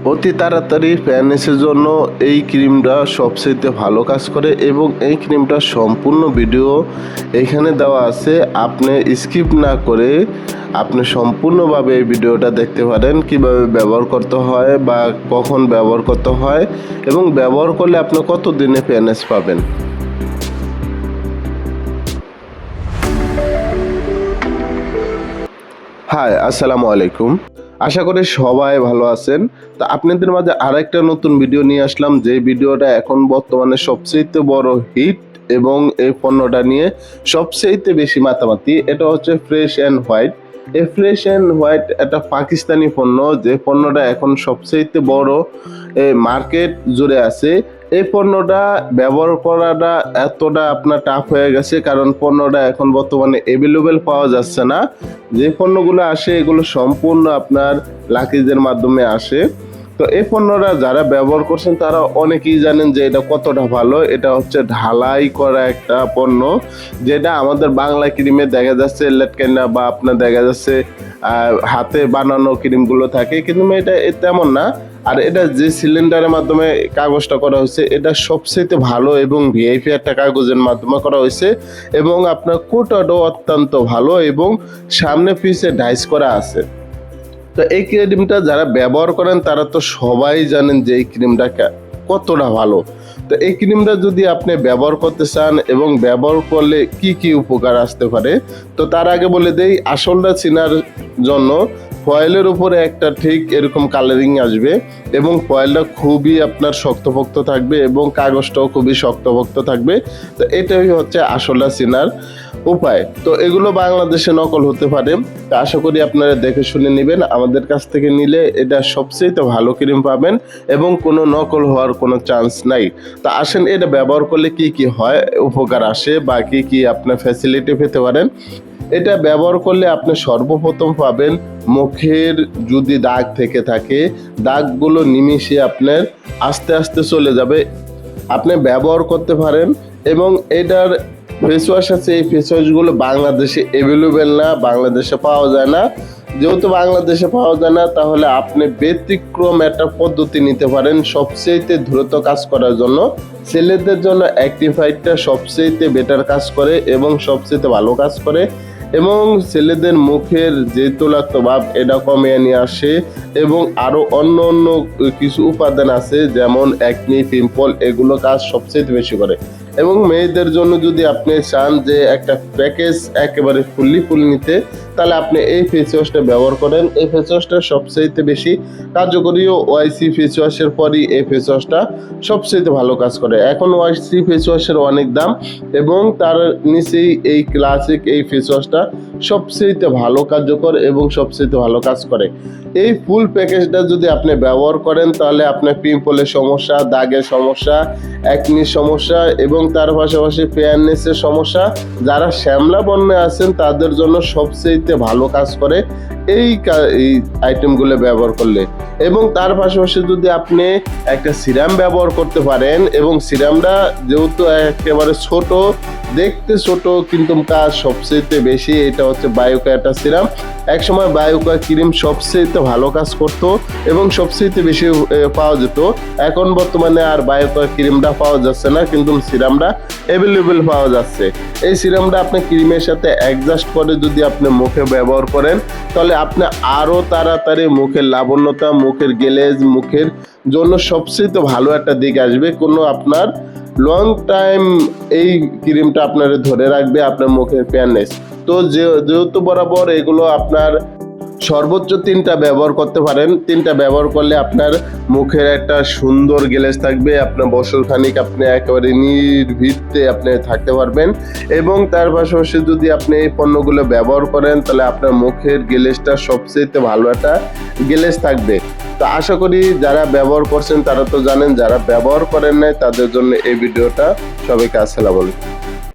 অতি তাড়াতাড়ি ফেয়ারনেসের জন্য এই ক্রিমটা সবচেয়ে ভালো কাজ করে এবং এই ক্রিমটা সম্পূর্ণ ভিডিও এখানে দেওয়া আছে। আপনি স্কিপ না করে আপনি সম্পূর্ণভাবে এই ভিডিওটা দেখতে পারেন, কিভাবে ব্যবহার করতে হয় বা কখন ব্যবহার করতে হয় এবং ব্যবহার করলে আপনি কত দিনে ফেয়ারনেস পাবেন। হাই, আসসালামু আলাইকুম। আশা করি সবাই ভালো আছেন। তো আপনাদের মাঝে আরেকটা নতুন ভিডিও নিয়ে আসলাম, যে ভিডিওটা এখন বর্তমানে সবচেয়ে বড় হিট এবং এই পণ্যটা নিয়ে সবচেয়ে বেশি মাতামাতি। এটা হচ্ছে ফ্রেশ অ্যান্ড হোয়াইট। এই ফ্রেশ অ্যান্ড হোয়াইট একটা পাকিস্তানি পণ্য, যে পণ্যটা এখন সবচেয়ে বড় মার্কেট জুড়ে আছে। এই পণ্যটা ব্যবহার করাটা এতটা আপনার টাফ হয়ে গেছে, কারণ পণ্যটা এখন বর্তমানে অ্যাভেলেবেল পাওয়া যাচ্ছে না। যে পণ্যগুলো আসে এগুলো সম্পূর্ণ আপনার লাকিজের মাধ্যমে আসে। তো এই পণ্যটা যারা ব্যবহার করছেন তারা অনেকেই জানেন যে এটা কতটা ভালো। এটা হচ্ছে ঢালাই করা একটা পণ্য, যেটা আমাদের বাংলা ক্রিমে দেখা যাচ্ছে লেটকেনা বা আপনার দেখা যাচ্ছে হাতে বানানো ক্রিমগুলো থাকে, কিন্তু এটা তেমন না। আর এটা যে সিলিন্ডারের মাধ্যমে কাগজটা করা হয়েছে এটা সবচেয়ে ভালো এবং ভিআইপি একটা কাগজের মাধ্যমে করা হয়েছে এবং আপনার কোটাটাও অত্যন্ত ভালো এবং সামনে পিছে ডাইস করা আছে। তো এই ক্রিমটা যারা ব্যবহার করেন তারা তো সবাই জানেন যে এই ক্রিমটা কতটা ভালো। তো এই ক্রিমটা যদি আপনি ব্যবহার করতে চান এবং ব্যবহার করলে কি কি উপকার আসতে পারে, তো তার আগে বলে দেই, আসলটা চেনার জন্য ফয়েলের উপরে একটা ঠিক এরকম কালারিং আসবে এবং ফয়েলটা খুবই আপনার শক্তপোক্ত থাকবে এবং কাগজটাও খুবই শক্তপোক্ত থাকবে। তো এটাই হচ্ছে আসলটা চেনার উপায়। তো এগুলো বাংলাদেশে নকল হতে পারে, তো আশা করি আপনারা দেখে শুনে নেবেন। আমাদের কাছ থেকে নিলে এটা সবচেয়ে ভালো ক্রিম পাবেন এবং কোনো নকল হওয়ার কোনো চান্স নাই। তো আসেন এটা ব্যবহার করলে কি কি হয়, উপকার আসে বা কি কি আপনার ফ্যাসিলিটি পেতে পারেন। এটা ব্যবহার করলে আপনি সর্বপ্রথম পাবেন মুখের যদি দাগ থেকে থাকে দাগগুলো নিমিশে আপনার আস্তে আস্তে চলে যাবে। আপনি ব্যবহার করতে পারেন এবং এটার ফেস ওয়াশ আছে। এই ফেস ওয়াশগুলো বাংলাদেশে অ্যাভেলেবেল না, বাংলাদেশে পাওয়া যায় না। যেহেতু বাংলাদেশে পাওয়া যায় না, তাহলে আপনি ব্যতিক্রম একটা পদ্ধতি নিতে পারেন সবচেয়ে দ্রুত কাজ করার জন্য। ছেলেদের জন্য অ্যাক্টিফাইডটা সবচেয়ে বেটার কাজ করে এবং সবচেয়ে ভালো কাজ করে এবং ছেলেদের মুখের যে তৈলাক্ত ভাব এটা কমিয়ে নিয়ে আসে এবং আরও অন্য অন্য কিছু উপাদান আছে যেমন অ্যাকনি, পিম্পল, এগুলো কাজ সবচেয়ে বেশি করে। এবং মেয়েদের জন্য যদি আপনি চান যে একটা প্যাকেজ একেবারে ফুল নিতে, তাহলে আপনি এই ফেস ওয়াশটা ব্যবহার করেন। এই ফেস ওয়াশটা সবচেয়ে বেশি কার্যকরী। ওয়াইসি ফেস ওয়াশের পরই এই ফেস ওয়াশটা সবচেয়ে ভালো কাজ করে। এখন ওয়াইসি ফেস ওয়াশের অনেক দাম এবং তার নিচেই এই ক্লাসিক এই ফেস ওয়াশটা সবচেয়ে ভালো কার্যকর এবং সবচেয়ে ভালো কাজ করে। এই ফুল প্যাকেজটা যদি আপনি ব্যবহার করেন তাহলে আপনার পিম্পলের সমস্যা, দাগের সমস্যা, অ্যাকনির সমস্যা এবং তার পাশাপাশি ফেয়ারনেসের সমস্যা, যারা শ্যামলা বর্ণে আছেন তাদের জন্য সবচেয়ে ভালো কাজ করে এই আইটেমগুলো ব্যবহার করলে। এবং তার পাশাপাশি যদি আপনি একটা সিরাম ব্যবহার করতে পারেন এবং সিরামটা যেহেতু একেবারে ছোট, দেখতে ছোট কিন্তু কাজ সবচেয়ে বেশি, এটা হচ্ছে বায়োকা একটা সিরাম। একসময় বায়োকা ক্রিম সবচেয়ে ভালো কাজ করতো এবং সবচেয়ে বেশি পাওয়া যেত। এখন বর্তমানে আর বায়োকা ক্রিমটা পাওয়া যাচ্ছে না, কিন্তু সিরামটা অ্যাভেলেবেল পাওয়া যাচ্ছে। এই সিরামটা আপনি ক্রিমের সাথে অ্যাডজাস্ট করে যদি আপনি মুখে ব্যবহার করেন তাহলে আপনি আরও তাড়াতাড়ি মুখের লাবণ্যতা, মুখের গ্লেজ, মুখের জন্য সবচেয়ে ভালো একটা দিক আসবে। কোনো আপনার লং টাইম এই ক্রিমটা আপনার ধরে রাখবে আপনার মুখের ফেয়ারনেস। তো যেহেতু বরাবর এগুলো আপনার সর্বোচ্চ 3টা ব্যবহার করতে পারেন। 3টা ব্যবহার করলে আপনার মুখের একটা সুন্দর গ্লেজ থাকবে। আপনার বছরখানিক আপনি একেবারে নির্ভীতে আপনি থাকতে পারবেন এবং তার পাশাপাশি যদি আপনি এই পণ্যগুলো ব্যবহার করেন তাহলে আপনার মুখের গ্লেজটা সবচেয়ে ভালো একটা গ্লেজ থাকবে। তো আশা করি যারা ব্যবহার করছেন তারা তো জানেন, যারা ব্যবহার করেন নাই তাদের জন্য এই ভিডিওটা। সবাইকে আসসালামু আলাইকুম।